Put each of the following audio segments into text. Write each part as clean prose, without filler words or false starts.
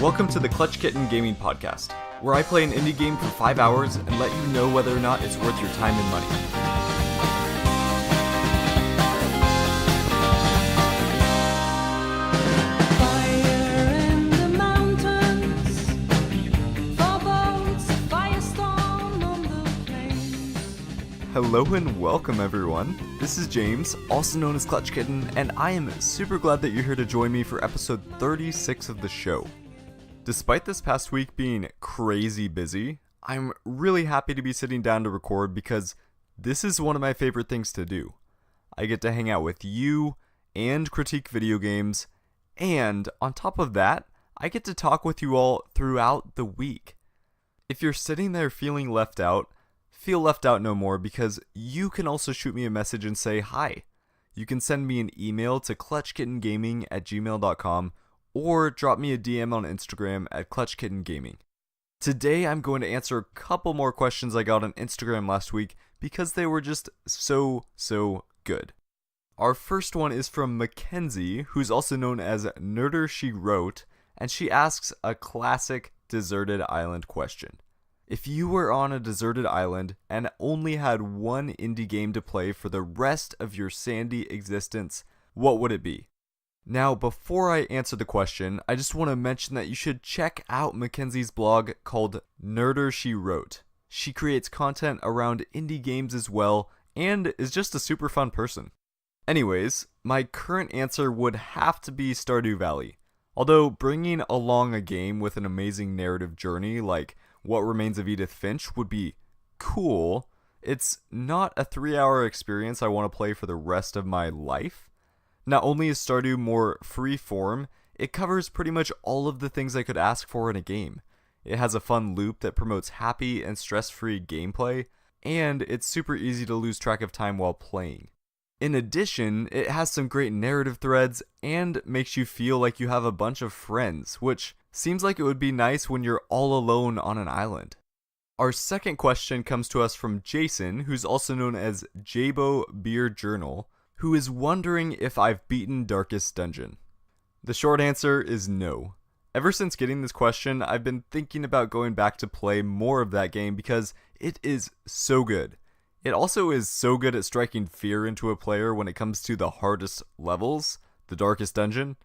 Welcome to the Clutch Kitten Gaming Podcast, where I play an indie game for 5 hours and let you know whether or not it's worth your time and money. Hello and welcome everyone. This is James, also known as Clutch Kitten, and I am super glad that you're here to join me for episode 36 of the show. Despite this past week being crazy busy, I'm really happy to be sitting down to record because this is one of my favorite things to do. I get to hang out with you and critique video games, and on top of that, I get to talk with you all throughout the week. If you're sitting there feeling left out, feel left out no more because you can also shoot me a message and say hi. You can send me an email to klutchkittengaming@gmail.com or drop me a DM on Instagram at klutchkittengaming. Today I'm going to answer a couple more questions I got on Instagram last week because they were just so good. Our first one is from Mackenzie, who's also known as Nerder She Wrote, and she asks a classic deserted island question. If you were on a deserted island and only had one indie game to play for the rest of your sandy existence, what would it be? Now, before I answer the question, I just want to mention that you should check out Mackenzie's blog called Nerder She Wrote. She creates content around indie games as well, and is just a super fun person. Anyways, my current answer would have to be Stardew Valley. Although bringing along a game with an amazing narrative journey like What Remains of Edith Finch would be cool, it's not a 3-hour experience I want to play for the rest of my life. Not only is Stardew more free form, it covers pretty much all of the things I could ask for in a game. It has a fun loop that promotes happy and stress-free gameplay, and it's super easy to lose track of time while playing. In addition, it has some great narrative threads and makes you feel like you have a bunch of friends, which seems like it would be nice when you're all alone on an island. Our second question comes to us from Jason, who's also known as Jabo Beer Journal, who is wondering if I've beaten Darkest Dungeon. The short answer is no. Ever since getting this question, I've been thinking about going back to play more of that game because it is so good. It also is so good at striking fear into a player when it comes to the hardest levels, the Darkest Dungeon.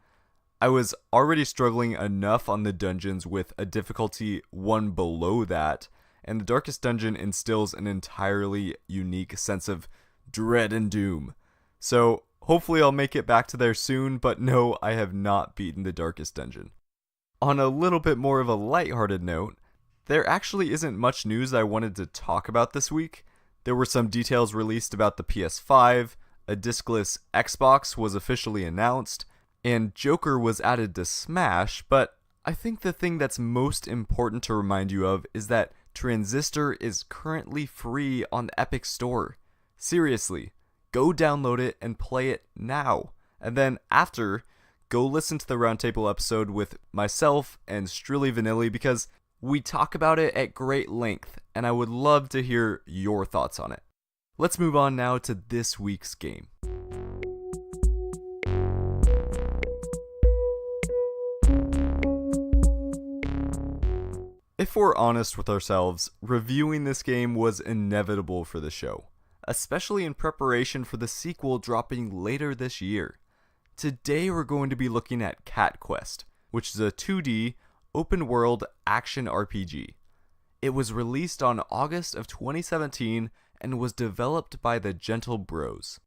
I was already struggling enough on the dungeons with a difficulty one below that, and the Darkest Dungeon instills an entirely unique sense of dread and doom. So hopefully I'll make it back to there soon, but no, I have not beaten the Darkest Dungeon. On a little bit more of a lighthearted note, there actually isn't much news I wanted to talk about this week. There were some details released about the PS5, a discless Xbox was officially announced, and Joker was added to Smash, but I think the thing that's most important to remind you of is that Transistor is currently free on the Epic Store. Seriously, go download it and play it now. And then after, go listen to the Roundtable episode with myself and Strilly Vanilli because we talk about it at great length, and I would love to hear your thoughts on it. Let's move on now to this week's game. If we're honest with ourselves, reviewing this game was inevitable for the show, especially in preparation for the sequel dropping later this year. Today we're going to be looking at Cat Quest, which is a 2D, open-world action RPG. It was released on August of 2017 and was developed by the Gentle Bros.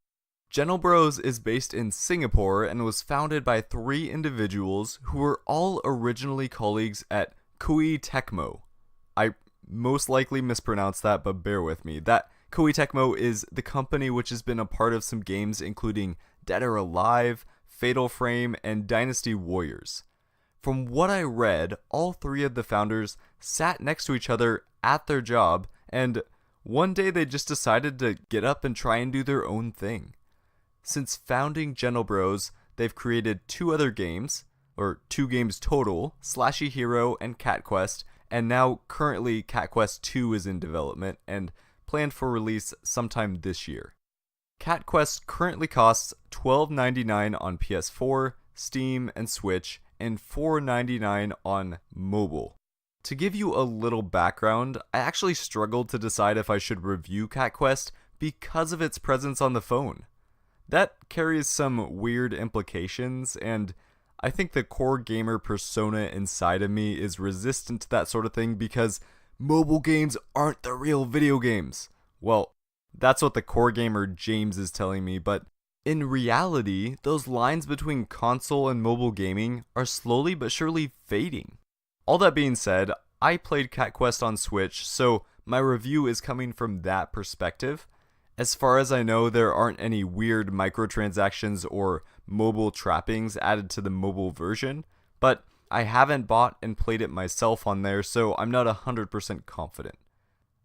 Gentle Bros is based in Singapore and was founded by 3 individuals who were all originally colleagues at Koei Tecmo. I most likely mispronounced that, but bear with me. That Koei Tecmo is the company which has been a part of some games including Dead or Alive, Fatal Frame, and Dynasty Warriors. From what I read, all 3 of the founders sat next to each other at their job, and one day they just decided to get up and try and do their own thing. Since founding Gentle Bros, they've created 2 other games, or 2 games total, Slashy Hero and Cat Quest, and now currently Cat Quest 2 is in development and planned for release sometime this year. Cat Quest currently costs $12.99 on PS4, Steam, and Switch, and $4.99 on mobile. To give you a little background, I actually struggled to decide if I should review Cat Quest because of its presence on the phone. That carries some weird implications, and I think the core gamer persona inside of me is resistant to that sort of thing because mobile games aren't the real video games. Well, that's what the core gamer James is telling me, but in reality, those lines between console and mobile gaming are slowly but surely fading. All that being said, I played Cat Quest on Switch, so my review is coming from that perspective. As far as I know, there aren't any weird microtransactions or mobile trappings added to the mobile version, but I haven't bought and played it myself on there, so I'm not 100% confident.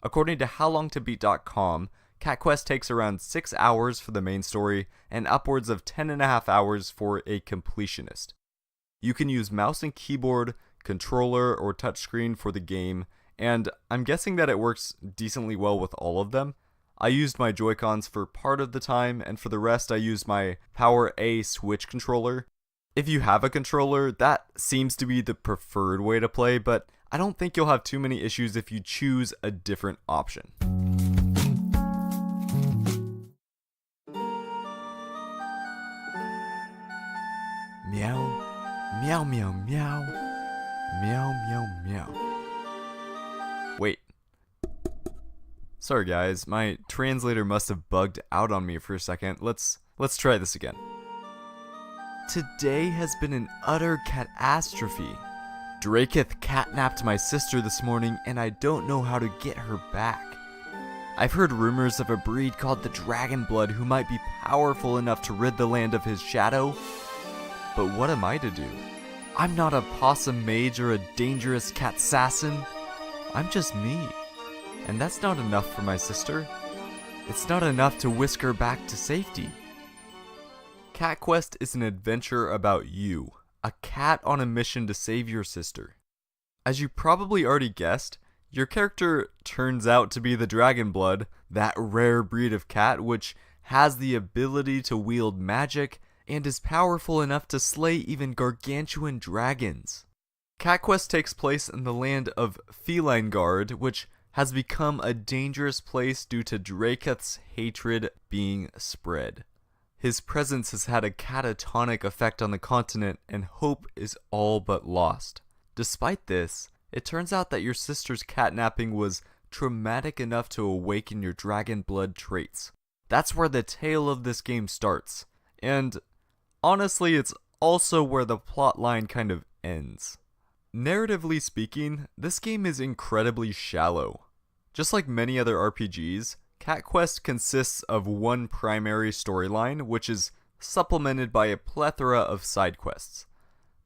According to howlongtobeat.com, Cat Quest takes around 6 hours for the main story and upwards of 10.5 hours for a completionist. You can use mouse and keyboard, controller, or touchscreen for the game, and I'm guessing that it works decently well with all of them. I used my Joy-Cons for part of the time, and for the rest I used my Power A Switch controller. If you have a controller, that seems to be the preferred way to play, but I don't think you'll have too many issues if you choose a different option. Meow, meow, meow, meow, meow, meow, meow. Wait. Sorry guys, my translator must have bugged out on me for a second. Let's try this again. Today has been an utter catastrophe. Draketh catnapped my sister this morning and I don't know how to get her back. I've heard rumors of a breed called the dragonblood who might be powerful enough to rid the land of his shadow. But what am I to do? I'm not a paw-some mage or a dangerous cat assassin. I'm just me. And that's not enough for my sister. It's not enough to whisk her back to safety. Cat Quest is an adventure about you, a cat on a mission to save your sister. As you probably already guessed, your character turns out to be the dragonblood, that rare breed of cat which has the ability to wield magic and is powerful enough to slay even gargantuan dragons. Cat Quest takes place in the land of Feline Guard, which has become a dangerous place due to Draketh's hatred being spread. His presence has had a catatonic effect on the continent, and hope is all but lost. Despite this, it turns out that your sister's catnapping was traumatic enough to awaken your dragon blood traits. That's where the tale of this game starts, and honestly, it's also where the plotline kind of ends. Narratively speaking, this game is incredibly shallow. Just like many other RPGs, Cat Quest consists of one primary storyline, which is supplemented by a plethora of side quests.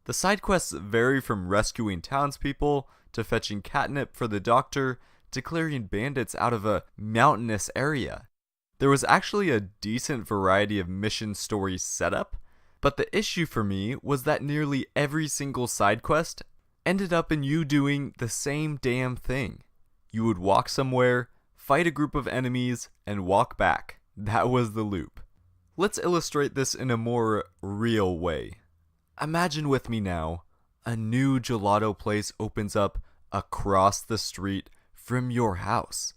The side quests vary from rescuing townspeople, to fetching catnip for the doctor, to clearing bandits out of a mountainous area. There was actually a decent variety of mission story setup, but the issue for me was that nearly every single side quest ended up in you doing the same damn thing. You would walk somewhere, fight a group of enemies, and walk back. That was the loop. Let's illustrate this in a more real way. Imagine with me now, a new gelato place opens up across the street from your house.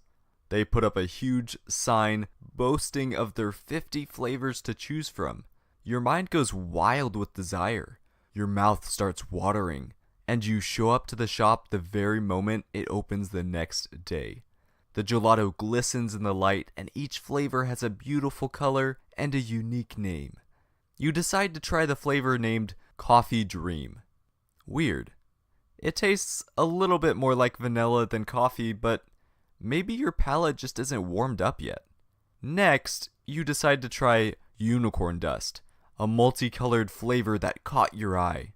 They put up a huge sign boasting of their 50 flavors to choose from. Your mind goes wild with desire. Your mouth starts watering, and you show up to the shop the very moment it opens the next day. The gelato glistens in the light, and each flavor has a beautiful color and a unique name. You decide to try the flavor named Coffee Dream. Weird. It tastes a little bit more like vanilla than coffee, but maybe your palate just isn't warmed up yet. Next, you decide to try Unicorn Dust, a multicolored flavor that caught your eye.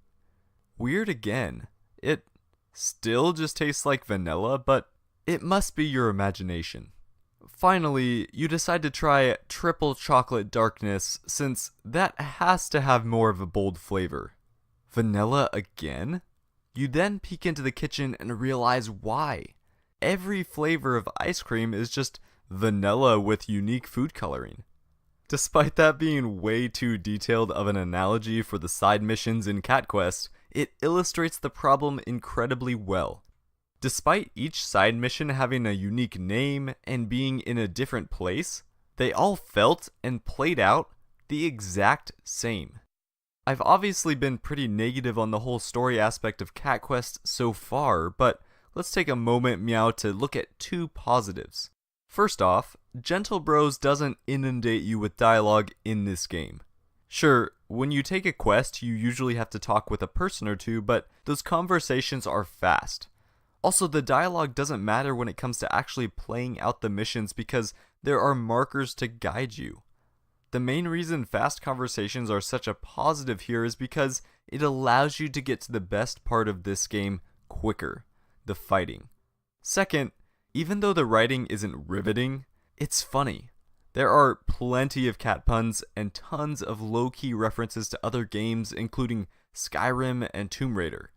Weird again. It still just tastes like vanilla, but it must be your imagination. Finally, you decide to try Triple Chocolate Darkness, since that has to have more of a bold flavor. Vanilla again? You then peek into the kitchen and realize why. Every flavor of ice cream is just vanilla with unique food coloring. Despite that being way too detailed of an analogy for the side missions in Cat Quest, it illustrates the problem incredibly well. Despite each side mission having a unique name and being in a different place, they all felt and played out the exact same. I've obviously been pretty negative on the whole story aspect of Cat Quest so far, but let's take a moment, Meow, to look at two positives. First off, Gentle Bros doesn't inundate you with dialogue in this game. Sure, when you take a quest, you usually have to talk with a person or two, but those conversations are fast. Also, the dialogue doesn't matter when it comes to actually playing out the missions because there are markers to guide you. The main reason fast conversations are such a positive here is because it allows you to get to the best part of this game quicker, the fighting. Second, even though the writing isn't riveting, it's funny. There are plenty of cat puns and tons of low-key references to other games including Skyrim and Tomb Raider.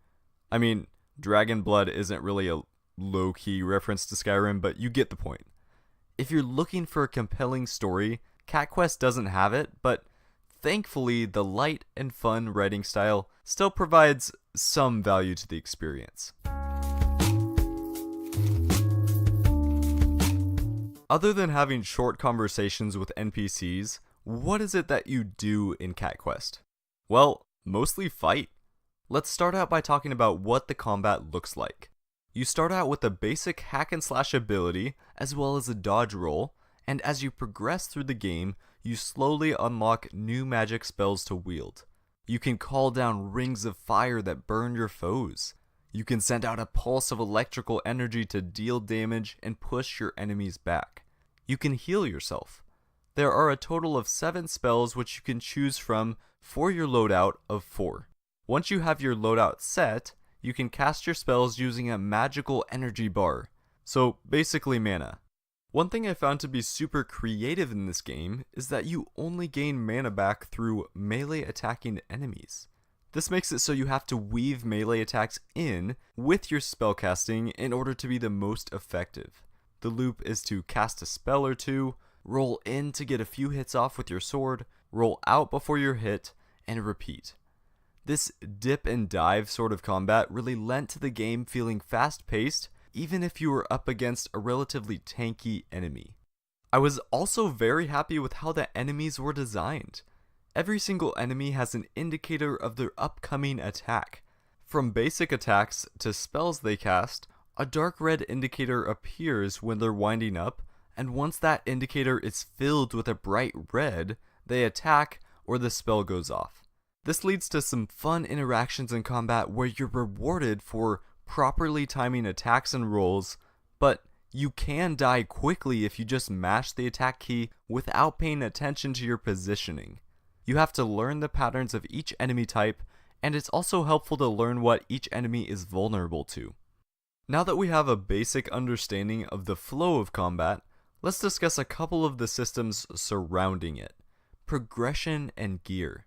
I mean, dragonblood isn't really a low-key reference to Skyrim, but you get the point. If you're looking for a compelling story, Cat Quest doesn't have it, but thankfully the light and fun writing style still provides some value to the experience. Other than having short conversations with NPCs, what is it that you do in Cat Quest? Well, mostly fight. Let's start out by talking about what the combat looks like. You start out with a basic hack and slash ability, as well as a dodge roll, and as you progress through the game, you slowly unlock new magic spells to wield. You can call down rings of fire that burn your foes. You can send out a pulse of electrical energy to deal damage and push your enemies back. You can heal yourself. There are a total of 7 spells which you can choose from for your loadout of 4. Once you have your loadout set, you can cast your spells using a magical energy bar. So basically mana. One thing I found to be super creative in this game is that you only gain mana back through melee attacking enemies. This makes it so you have to weave melee attacks in with your spellcasting in order to be the most effective. The loop is to cast a spell or two, roll in to get a few hits off with your sword, roll out before you're hit, and repeat. This dip and dive sort of combat really lent to the game feeling fast-paced, even if you were up against a relatively tanky enemy. I was also very happy with how the enemies were designed. Every single enemy has an indicator of their upcoming attack. From basic attacks to spells they cast, a dark red indicator appears when they're winding up, and once that indicator is filled with a bright red, they attack or the spell goes off. This leads to some fun interactions in combat where you're rewarded for properly timing attacks and rolls, but you can die quickly if you just mash the attack key without paying attention to your positioning. You have to learn the patterns of each enemy type, and it's also helpful to learn what each enemy is vulnerable to. Now that we have a basic understanding of the flow of combat, let's discuss a couple of the systems surrounding it. Progression and gear.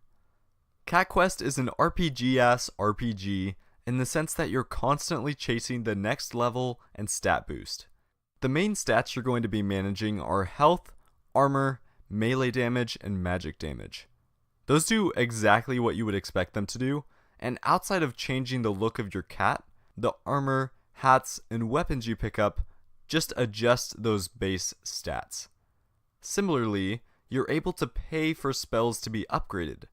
Cat Quest is an RPG-ass RPG in the sense that you're constantly chasing the next level and stat boost. The main stats you're going to be managing are health, armor, melee damage, and magic damage. Those do exactly what you would expect them to do, and outside of changing the look of your cat, the armor, hats, and weapons you pick up just adjust those base stats. Similarly, you're able to pay for spells to be upgraded.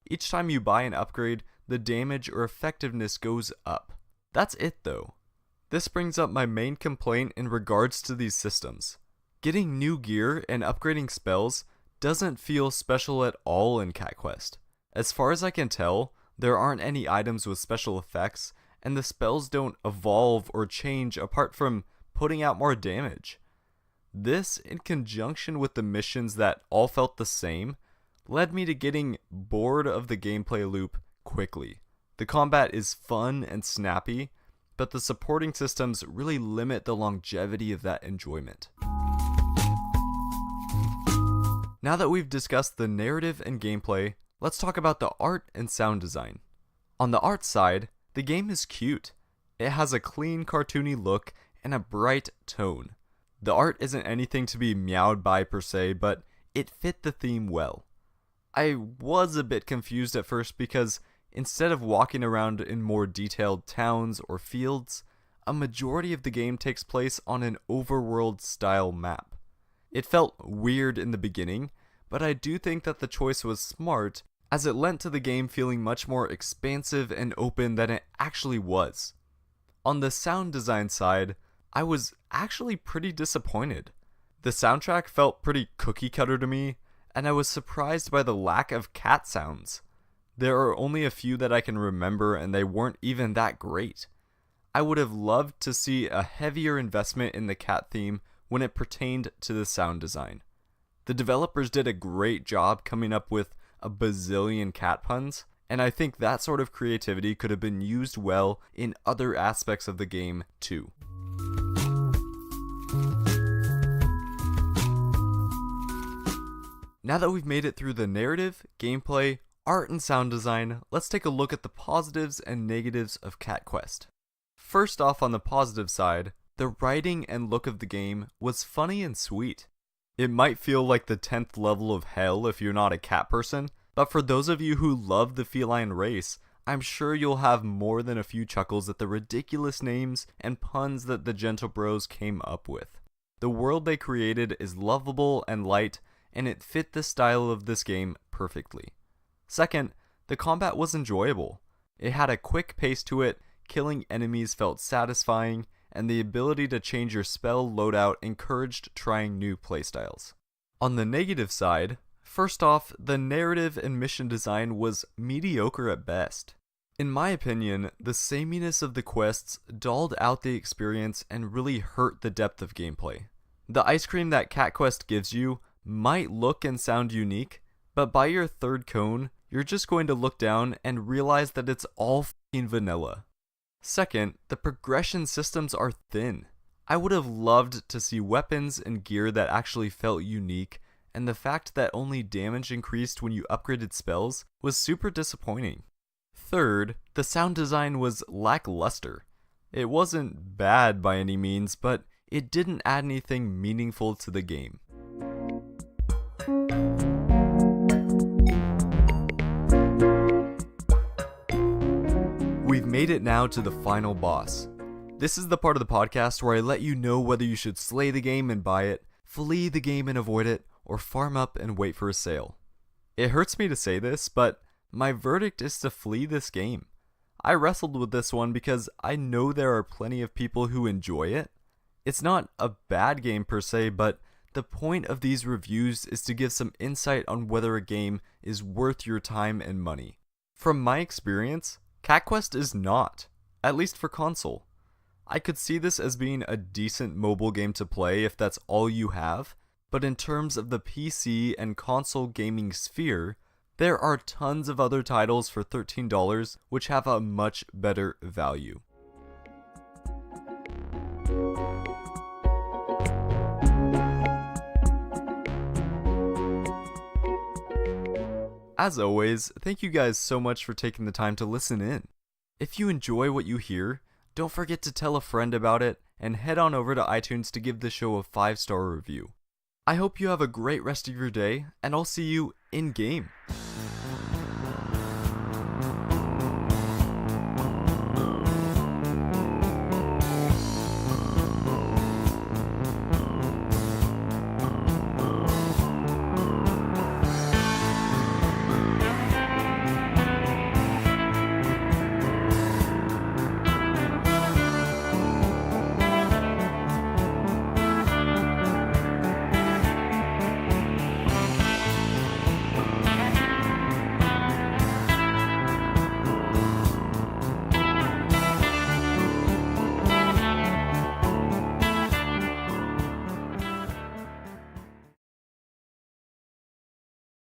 Each time you buy an upgrade, the damage or effectiveness goes up. That's it though. This brings up my main complaint in regards to these systems. Getting new gear and upgrading spells doesn't feel special at all in Cat Quest. As far as I can tell, there aren't any items with special effects, and the spells don't evolve or change apart from putting out more damage. This, in conjunction with the missions that all felt the same, led me to getting bored of the gameplay loop quickly. The combat is fun and snappy, but the supporting systems really limit the longevity of that enjoyment. Now that we've discussed the narrative and gameplay, let's talk about the art and sound design. On the art side, the game is cute. It has a clean, cartoony look and a bright tone. The art isn't anything to be meowed by per se, but it fit the theme well. I was a bit confused at first because Instead of walking around in more detailed towns or fields, a majority of the game takes place on an overworld style map. It felt weird in the beginning, but I do think that the choice was smart, as it lent to the game feeling much more expansive and open than it actually was. On the sound design side, I was actually pretty disappointed. The soundtrack felt pretty cookie cutter to me, and I was surprised by the lack of cat sounds. There are only a few that I can remember, and they weren't even that great. I would have loved to see a heavier investment in the cat theme when it pertained to the sound design. The developers did a great job coming up with a bazillion cat puns, and I think that sort of creativity could have been used well in other aspects of the game too. Now that we've made it through the narrative, gameplay, art, and sound design, let's take a look at the positives and negatives of Cat Quest. First off, on the positive side, the writing and look of the game was funny and sweet. It might feel like the 10th level of hell if you're not a cat person, but for those of you who love the feline race, I'm sure you'll have more than a few chuckles at the ridiculous names and puns that the Gentle Bros came up with. The world they created is lovable and light, and it fit the style of this game perfectly. Second, the combat was enjoyable. It had a quick pace to it, killing enemies felt satisfying, and the ability to change your spell loadout encouraged trying new playstyles. On the negative side, first off, the narrative and mission design was mediocre at best. In my opinion, the sameness of the quests dulled out the experience and really hurt the depth of gameplay. The ice cream that Cat Quest gives you might look and sound unique, but by your third cone, you're just going to look down and realize that it's all f***ing vanilla. Second, the progression systems are thin. I would have loved to see weapons and gear that actually felt unique, and the fact that only damage increased when you upgraded spells was super disappointing. Third, the sound design was lackluster. It wasn't bad by any means, but it didn't add anything meaningful to the game. We've made it now to the final boss. This is the part of the podcast where I let you know whether you should slay the game and buy it, flee the game and avoid it, or farm up and wait for a sale. It hurts me to say this, but my verdict is to flee this game. I wrestled with this one because I know there are plenty of people who enjoy it. It's not a bad game per se, but the point of these reviews is to give some insight on whether a game is worth your time and money. From my experience, Cat Quest is not, at least for console. I could see this as being a decent mobile game to play if that's all you have, but in terms of the PC and console gaming sphere, there are tons of other titles for $13 which have a much better value. As always, thank you guys so much for taking the time to listen in. If you enjoy what you hear, don't forget to tell a friend about it and head on over to iTunes to give the show a 5-star review. I hope you have a great rest of your day, and I'll see you in game.